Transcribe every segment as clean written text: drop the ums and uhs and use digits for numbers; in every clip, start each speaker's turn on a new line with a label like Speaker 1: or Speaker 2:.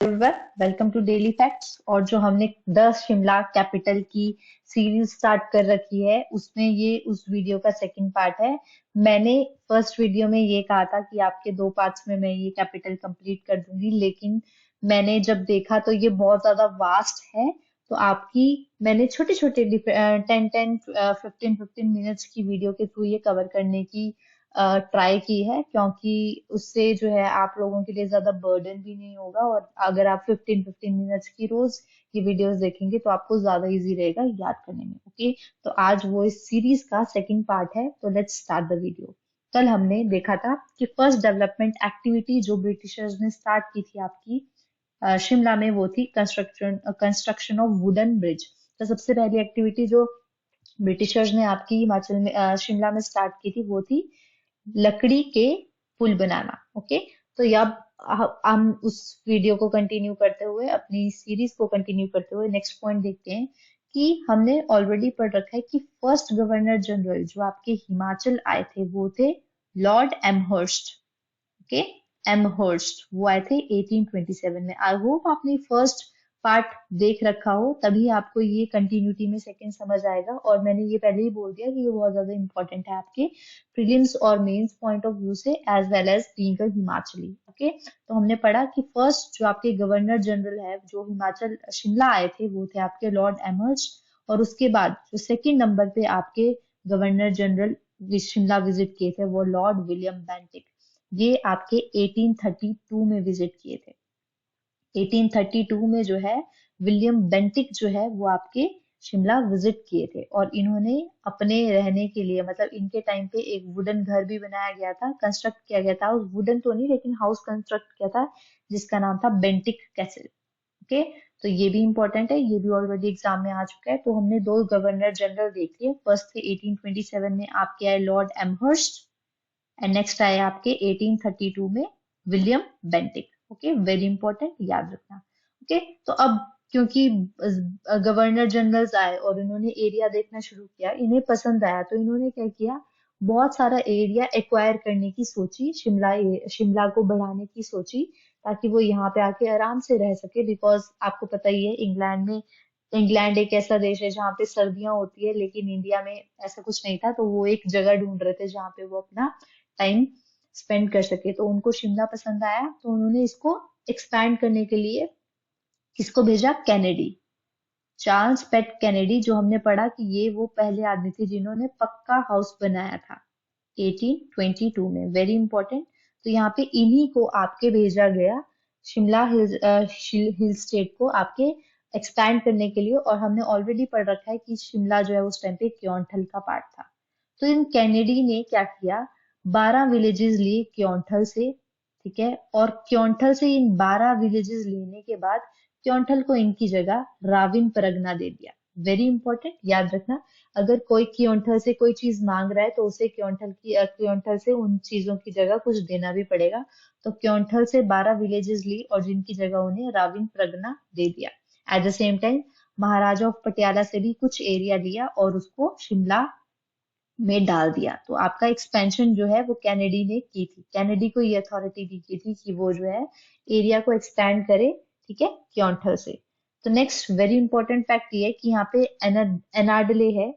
Speaker 1: Welcome to daily facts. और जो हमने द शिमला कैपिटल की सीरीज स्टार्ट कर रखी है उसमें ये उस वीडियो का सेकंड पार्ट है। मैंने फर्स्ट वीडियो में ये कहा था कि आपके 2 पार्ट्स में मैं ये कैपिटल कंप्लीट कर दूंगी, लेकिन मैंने जब देखा तो ये बहुत ज्यादा वास्ट है। तो आपकी मैंने छोटे छोटे 10-10 15-15 मिनट्स की वीडियो के थ्रू ये कवर करने की ट्राई की है, क्योंकि उससे जो है आप लोगों के लिए ज्यादा बर्डन भी नहीं होगा। और अगर आप 15-15 मिनट्स की रोज ये वीडियोस देखेंगे तो आपको ज्यादा इजी रहेगा याद करने में। ओके, तो आज वो इस सीरीज का सेकंड पार्ट है, तो लेट्स स्टार्ट द वीडियो। कल हमने देखा था कि फर्स्ट डेवलपमेंट एक्टिविटी जो ब्रिटिशर्स ने स्टार्ट की थी आपकी शिमला में, वो थी कंस्ट्रक्शन ऑफ वुडन ब्रिज। तो सबसे पहली एक्टिविटी जो ब्रिटिशर्स ने आपकी हिमाचल में शिमला में स्टार्ट की थी वो थी लकड़ी के पुल बनाना। ओके, तो अब हम उस वीडियो को कंटिन्यू करते हुए, अपनी सीरीज को कंटिन्यू करते हुए नेक्स्ट पॉइंट देखते हैं कि हमने ऑलरेडी पढ़ रखा है कि फर्स्ट गवर्नर जनरल जो आपके हिमाचल आए थे वो थे लॉर्ड एमहर्स्ट। ओके, एमहर्स्ट वो आए थे 1827 में। आई होप आपने फर्स्ट पार्ट देख रखा हो, तभी आपको ये कंटिन्यूटी में सेकंड समझ आएगा। और मैंने ये पहले ही बोल दिया कि ये बहुत ज्यादा इंपॉर्टेंट है आपके प्रीलिम्स और मेंस पॉइंट ऑफ व्यू से, as well as being a Himachali. Okay, तो हमने पढ़ा कि फर्स्ट जो आपके गवर्नर जनरल है जो हिमाचल शिमला आए थे वो थे आपके लॉर्ड एमहर्स्ट। और उसके बाद जो सेकंड नंबर पे आपके गवर्नर जनरल शिमला विजिट किए थे वो लॉर्ड विलियम बेंटिक। ये आपके 1832 में विजिट किए थे। 1832 में जो है विलियम बेंटिक जो है वो आपके शिमला विजिट किए थे, और इन्होंने अपने रहने के लिए, मतलब इनके टाइम पे एक वुडन घर भी बनाया गया था, कंस्ट्रक्ट किया गया था। वुडन तो नहीं लेकिन हाउस कंस्ट्रक्ट किया था जिसका नाम था बेंटिक कैसल। ओके, तो ये भी इंपॉर्टेंट है, ये भी ऑलरेडी एग्जाम में आ चुका है। तो हमने दो गवर्नर जनरल देख लिए। फर्स्ट थे 1827 में आपके आए लॉर्ड एमहर्स्ट, एंड नेक्स्ट आए आपके 1832 में William Bentinck. Okay, very important, याद रखना। ओके, तो अब क्योंकि गवर्नर जनरल्स आए और इन्होंने एरिया देखना शुरू किया, इन्हें पसंद आया, तो इन्होंने क्या किया, बहुत सारा एरिया एक्वायर करने की सोची, शिमला को बढ़ाने की सोची, ताकि वो यहाँ पे आके आराम से रह सके। बिकॉज आपको पता ही है इंग्लैंड एक ऐसा देश है जहाँ पे सर्दियां होती है, लेकिन इंडिया में ऐसा कुछ नहीं था। तो वो एक जगह ढूंढ रहे थे जहाँ पे वो अपना टाइम स्पेंड कर सके। तो उनको शिमला पसंद आया, तो उन्होंने इसको एक्सपैंड करने के लिए किसको भेजा, कैनेडी। चार्ल्स पेट कैनेडी, जो हमने पढ़ा कि ये वो पहले आदमी थे जिन्होंने पक्का हाउस बनाया था 1822 में। Very important. तो यहाँ पे इन्हीं को आपके भेजा गया शिमला हिल स्टेट को आपके एक्सपैंड करने के लिए। और हमने ऑलरेडी पढ़ रखा है कि शिमला जो है उस टाइम पे क्योंठल का पार्ट था। तो इन कैनेडी ने क्या किया, 12 विलेजेस लिए क्योंठल से। ठीक है, और क्योंठल से इन 12 विलेजेस लेने के बाद क्योंठल को इनकी जगह राविन परगना दे दिया। वेरी इंपॉर्टेंट, याद रखना। अगर कोई क्योंठल से कोई चीज मांग रहा है तो उसे क्योंठल से उन चीजों की जगह कुछ देना भी पड़ेगा। तो क्योंठल से 12 विलेजेस ली और जिनकी जगह उन्हें राविन परगना दे दिया। At the same time Maharaja of Patiala से भी कुछ एरिया लिया और उसको शिमला में डाल दिया। तो आपका एक्सपेंशन जो है वो कैनेडी ने की थी। कैनेडी को ये अथॉरिटी दी गई थी कि वो जो है एरिया को एक्सपैंड करे, ठीक है, क्योंठल से। तो नेक्स्ट वेरी इंपॉर्टेंट फैक्ट ये है कि यहाँ पे एनार्डले है,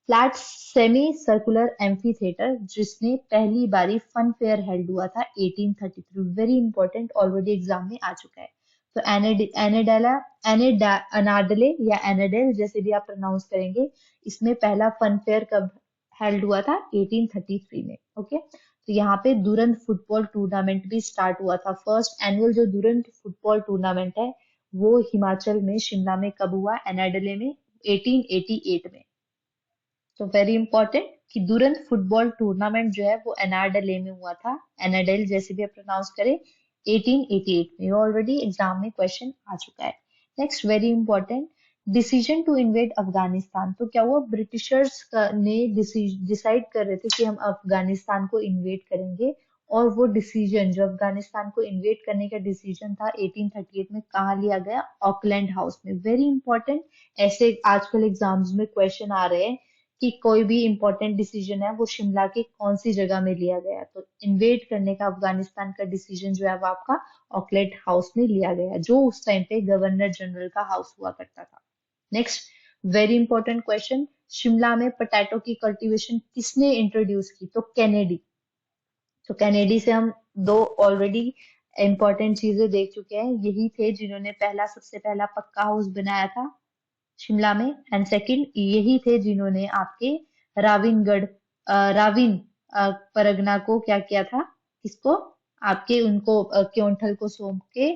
Speaker 1: flat semi circular amphi theatre, जिसने पहली बारी फन फेयर हेल्ड हुआ था 1833। वेरी इंपॉर्टेंट, ऑलरेडी एग्जाम में आ चुका है। तो एनार्डले या एनाडेल, जैसे भी आप प्रोनाउंस करेंगे, इसमें पहला फन फेयर कब हेल्ड हुआ था, 1833 में। ओके, तो यहाँ पे दुरंत फुटबॉल टूर्नामेंट भी स्टार्ट हुआ था। फर्स्ट एनुअल जो दुरंत फुटबॉल टूर्नामेंट है वो हिमाचल में शिमला में कब हुआ, एनाडले में 1888 में। तो वेरी इंपॉर्टेंट कि दुरंत फुटबॉल टूर्नामेंट जो है वो एनाडले में हुआ था। एनाडेल जैसे भी आप प्रोनाउंस करें, 1888 में। ऑलरेडी एग्जाम में क्वेश्चन आ चुका है। Next very important, decision to invade Afghanistan. तो क्या हुआ, ब्रिटिशर्स ने डिसाइड कर रहे थे कि हम अफगानिस्तान को इन्वेड करेंगे। और वो डिसीजन जो अफगानिस्तान को इन्वेड करने का डिसीजन था 1838 में, कहाँ लिया गया, ऑकलैंड हाउस में। वेरी इंपॉर्टेंट, ऐसे आजकल एग्जाम्स में क्वेश्चन आ रहे हैं कि कोई भी इंपॉर्टेंट डिसीजन है वो शिमला के कौन सी जगह में लिया गया है। तो इन्वेड करने का अफगानिस्तान का डिसीजन जो है वो आपका ऑकलैंड हाउस में लिया गया, जो उस टाइम पे गवर्नर जनरल का हाउस हुआ करता था। Next very important question, Shimla में पोटैटो की कल्टीवेशन किसने इंट्रोड्यूस की? तो कैनेडी। तो कैनेडी से हम दो ऑलरेडी इंपॉर्टेंट चीजें देख चुके हैं, यही थे जिन्होंने सबसे पहला पक्का हाउस बनाया था शिमला में, एंड सेकंड यही थे जिन्होंने आपके राविनगढ़ राविन परगना को क्या किया था, किसको, आपके उनको क्योंठल को सौंप के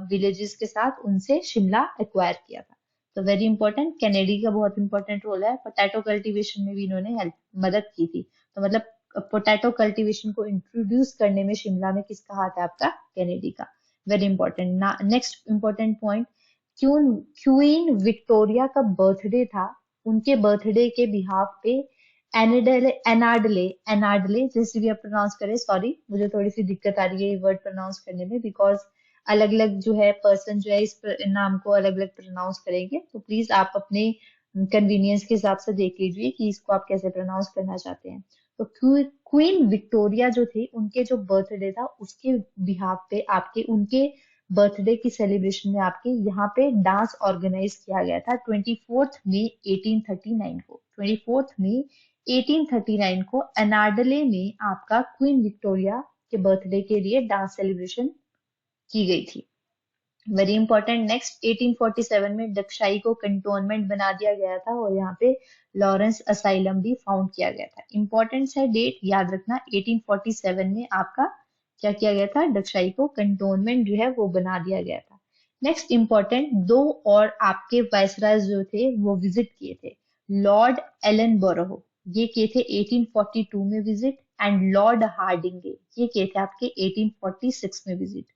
Speaker 1: विलेजेस के साथ उनसे शिमला एक्वायर किया था। तो वेरी इंपॉर्टेंट, कैनेडी का बहुत इंपॉर्टेंट रोल है, पोटैटो कल्टीवेशन में भी इन्होंने हेल्प मदद की थी। तो मतलब पोटैटो कल्टीवेशन को इंट्रोड्यूस करने में शिमला में किसका हाथ है? आपका कैनेडी का। Very important. Next important point, queen Victoria का बर्थडे था, उनके बर्थडे के बिहाफ पे एनाडले एनाडले जैसे भी आप प्रोनाउंस करें, सॉरी मुझे थोड़ी सी दिक्कत आ रही है ये वर्ड प्रोनाउंस करने में, बिकॉज अलग अलग जो है पर्सन जो है इस नाम को अलग अलग प्रोनाउंस करेंगे, तो प्लीज आप अपने कन्वीनियंस के हिसाब से देख लीजिए कि इसको आप कैसे प्रोनाउंस करना चाहते हैं। तो क्वीन विक्टोरिया जो थे उनके जो बर्थडे था उसके बिहाफ पे आपके उनके बर्थडे की सेलिब्रेशन में आपके यहाँ पे डांस ऑर्गेनाइज किया गया था 24 मई 1839 को। 24 मई 1839 को एनाडले में आपका क्वीन विक्टोरिया के बर्थडे के लिए डांस सेलिब्रेशन की गई थी। Very important. नेक्स्ट 1847 में डक्शाई को कंटोनमेंट बना दिया गया था और यहाँ पे लॉरेंस असाइलम भी फाउंड किया गया था। इंपॉर्टेंट है डेट, याद रखना 1847 में आपका क्या किया गया था? डक्शाई को कंटोनमेंट जो है वो बना दिया गया था। नेक्स्ट इंपॉर्टेंट, दो और आपके वायसराय जो थे वो विजिट किए थे। लॉर्ड एलन बोरो ये किए थे 1842 में विजिट, एंड लॉर्ड हार्डिंगे ये किए थे आपके 1846 में विजिट।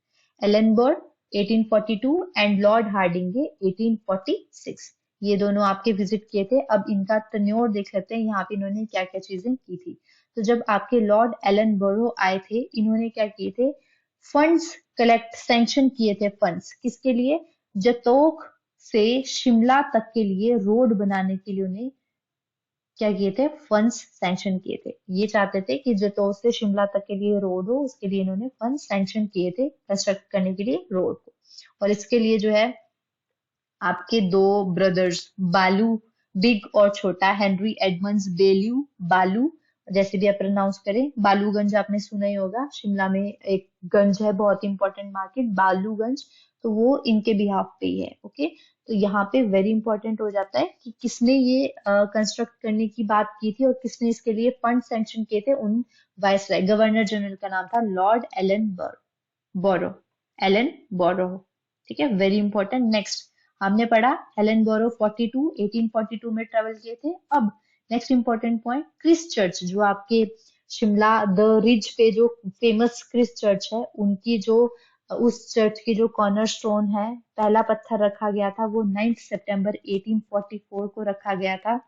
Speaker 1: एलनबर्ग 1842 एंड लॉर्ड हार्डिंगे 1846, ये दोनों आपके विजिट किए थे। अब इनका टन्योर देख लेते हैं, यहाँ पे इन्होंने क्या क्या चीजें की थी। तो जब आपके लॉर्ड एलन बोरो आए थे, इन्होंने क्या किए थे? फंड्स कलेक्ट सैंक्शन किए थे। फंड्स किसके लिए? जतोख से शिमला तक के लिए रोड बनाने के लिए उन्हें क्या किए थे? फंड्स सैंक्शन किए थे। ये चाहते थे कि जतोख से शिमला तक के लिए रोड हो, उसके लिए इन्होंने फंड सैंक्शन किए थे कंस्ट्रक्ट करने के लिए रोड को। और इसके लिए जो है आपके दो ब्रदर्स बालू, बिग और छोटा, हेनरी एडमंड्स बेल्यू बालू, जैसे भी आप प्रोनाउंस करें, बालूगंज आपने सुना ही होगा, शिमला में एक गंज है बहुत इंपॉर्टेंट मार्केट बालूगंज, तो वो इनके बिहाफ पे ही है। ओके, तो यहाँ पे वेरी इंपॉर्टेंट हो जाता है कि किसने ये कंस्ट्रक्ट करने की बात की थी और किसने इसके लिए फंड सैंक्शन किए थे। उन वायसराय गवर्नर जनरल का नाम था लॉर्ड एलन बोरो, एलन बोरो। ठीक है, वेरी इंपॉर्टेंट। नेक्स्ट हमने पढ़ा हेलन बोरो 1842 में ट्रेवल किए थे। अब next important point, Christ church जो आपके शिमला द रिज पे जो फेमस क्रिस चर्च है, उनकी जो उस चर्च की जो कॉर्नर स्टोन है, पहला पत्थर रखा गया था वो 9 सितंबर 1844 को रखा गया था।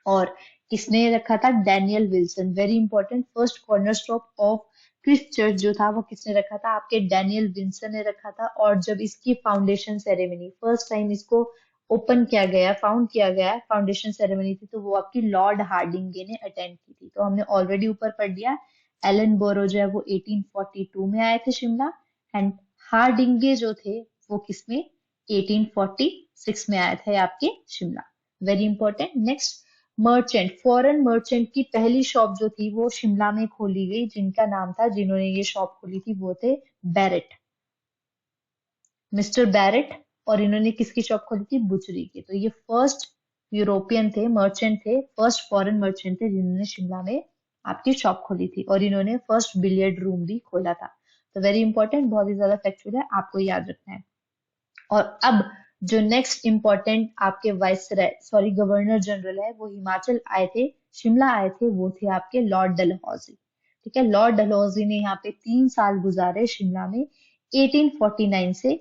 Speaker 1: और किसने रखा था? Daniel Wilson. Very important, first corner stop of Christ church जो था वो किसने रखा था? आपके डैनियल विल्सन ने रखा था। और जब इसकी फाउंडेशन सेरेमनी फर्स्ट टाइम इसको ओपन किया गया, फाउंड किया गया, फाउंडेशन सेरेमनी थी, तो वो आपकी लॉर्ड हार्डिंगे ने अटेंड की थी। तो हमने ऑलरेडी ऊपर पढ़ लिया, एलन बोरो जो है वो 1842 में आए थे शिमला, एंड हार्डिंगे जो थे वो किसमें? 1846 में आए थे आपके Shimla. Very important. Next, merchant, foreign merchant की पहली शॉप जो थी वो शिमला में खोली गई, जिनका नाम था, जिन्होंने ये शॉप खोली थी वो थे बैरेट, मिस्टर बैरेट। और इन्होंने किसकी शॉप खोली थी? बुचरी की। तो ये फर्स्ट यूरोपियन थे, मर्चेंट थे, फर्स्ट फॉरेन मर्चेंट थे जिन्होंने शिमला में आपकी शॉप खोली थी, और इन्होंने फर्स्ट बिलियर्ड रूम भी खोला था। तो वेरी इंपॉर्टेंट, बहुत ही ज्यादा फैक्चुअल है, आपको याद रखना है। और अब जो नेक्स्ट इंपॉर्टेंट आपके वाइसराय सॉरी गवर्नर जनरल है वो हिमाचल आए थे, शिमला आए थे, वो थे आपके लॉर्ड डलहौजी। ठीक है, लॉर्ड डलहौजी ने यहाँ पे 3 साल गुजारे शिमला में 1849 से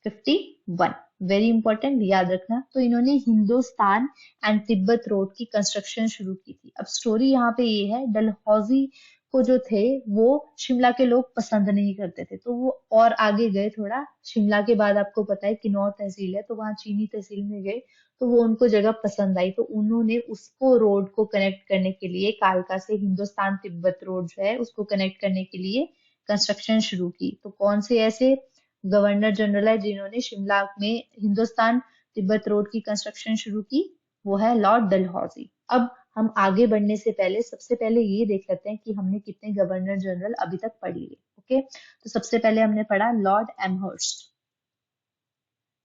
Speaker 1: 51। वेरी इंपॉर्टेंट, याद रखना। तो इन्होंने हिंदुस्तान एंड तिब्बत रोड की कंस्ट्रक्शन शुरू की थी। अब स्टोरी यहाँ पे ये है, डलहौजी को जो थे वो शिमला के लोग पसंद नहीं करते थे, तो वो और आगे गए थोड़ा। शिमला के बाद आपको पता है किन्नौर तहसील है, तो वहां चीनी तहसील में गए, तो वो उनको जगह पसंद आई, तो उन्होंने उसको रोड को कनेक्ट करने के लिए कालका से हिंदुस्तान तिब्बत रोड जो है उसको कनेक्ट करने के लिए कंस्ट्रक्शन शुरू की। तो कौन से ऐसे गवर्नर जनरल है जिन्होंने शिमला में हिंदुस्तान तिब्बत रोड की कंस्ट्रक्शन शुरू की? वो है लॉर्ड डलहौजी। अब हम आगे बढ़ने से पहले सबसे पहले ये देख लेते हैं कि हमने कितने गवर्नर जनरल अभी तक पढ़ लिए। ओके, तो सबसे पहले हमने पढ़ा लॉर्ड एमहर्स्ट,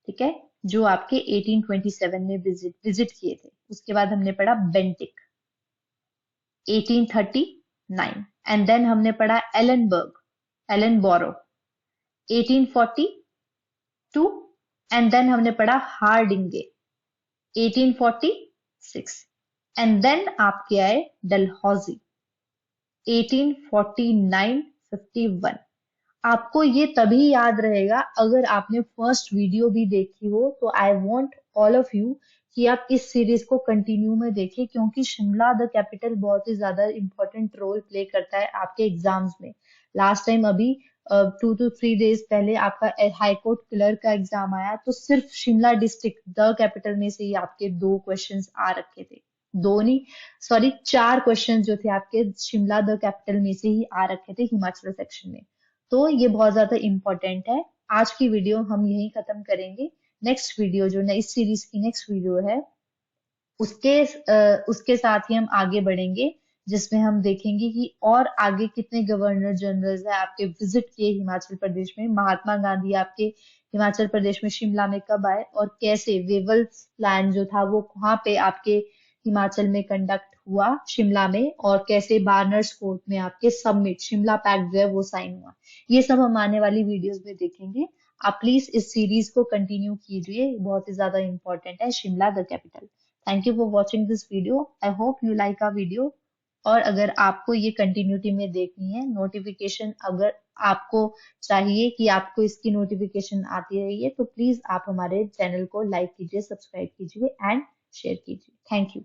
Speaker 1: ठीक है, जो आपके 1827 में विजिट किए थे। उसके बाद हमने पढ़ा बेंटिक 1839, एंड देन हमने पढ़ा एलन बोरो 1842, एंड देन हमने पढ़ा हार्डिंगे 1846, एंड देन आपके आए डलहौजी 1849-51। आपको ये तभी याद रहेगा अगर आपने फर्स्ट वीडियो भी देखी हो, तो I want all of you कि आप इस सीरीज को कंटिन्यू में देखें, क्योंकि शिमला द कैपिटल बहुत ही ज्यादा इंपॉर्टेंट रोल प्ले करता है आपके एग्जाम्स में। लास्ट टाइम अभी 2 to 3 days पहले आपका हाई कोर्ट क्लर्क का एग्जाम आया, तो सिर्फ शिमला डिस्ट्रिक्ट द कैपिटल में से ही आपके 2 क्वेश्चंस आ रखे थे। दो नहीं, सॉरी, 4 क्वेश्चन जो थे आपके शिमला द कैपिटल में से ही आ रखे थे हिमाचल सेक्शन में। तो ये बहुत ज्यादा इंपॉर्टेंट है। आज की वीडियो हम यहीं खत्म करेंगे। नेक्स्ट वीडियो जो इस सीरीज की नेक्स्ट वीडियो है, उसके साथ ही हम आगे बढ़ेंगे, जिसमें हम देखेंगे कि और आगे कितने गवर्नर जनरल्स है आपके विजिट किए हिमाचल प्रदेश में। महात्मा गांधी आपके हिमाचल प्रदेश में शिमला में कब आए, और कैसे वेवल्स प्लान जो था वो वहां पे आपके हिमाचल में कंडक्ट हुआ शिमला में, और कैसे बार्नर्स कोर्ट में आपके समिट शिमला पैक्ट जो है वो साइन हुआ। ये सब हम आने वाली वीडियोस में देखेंगे। आप प्लीज इस सीरीज को कंटिन्यू कीजिए, बहुत ही ज्यादा इंपॉर्टेंट है Shimla the capital. Thank you for watching this video. I hope you like our video. और अगर आपको ये कंटिन्यूटी में देखनी है नोटिफिकेशन, अगर आपको चाहिए कि आपको इसकी नोटिफिकेशन आती रही है, तो प्लीज आप हमारे चैनल को लाइक कीजिए, सब्सक्राइब कीजिए एंड शेयर कीजिए। Thank you.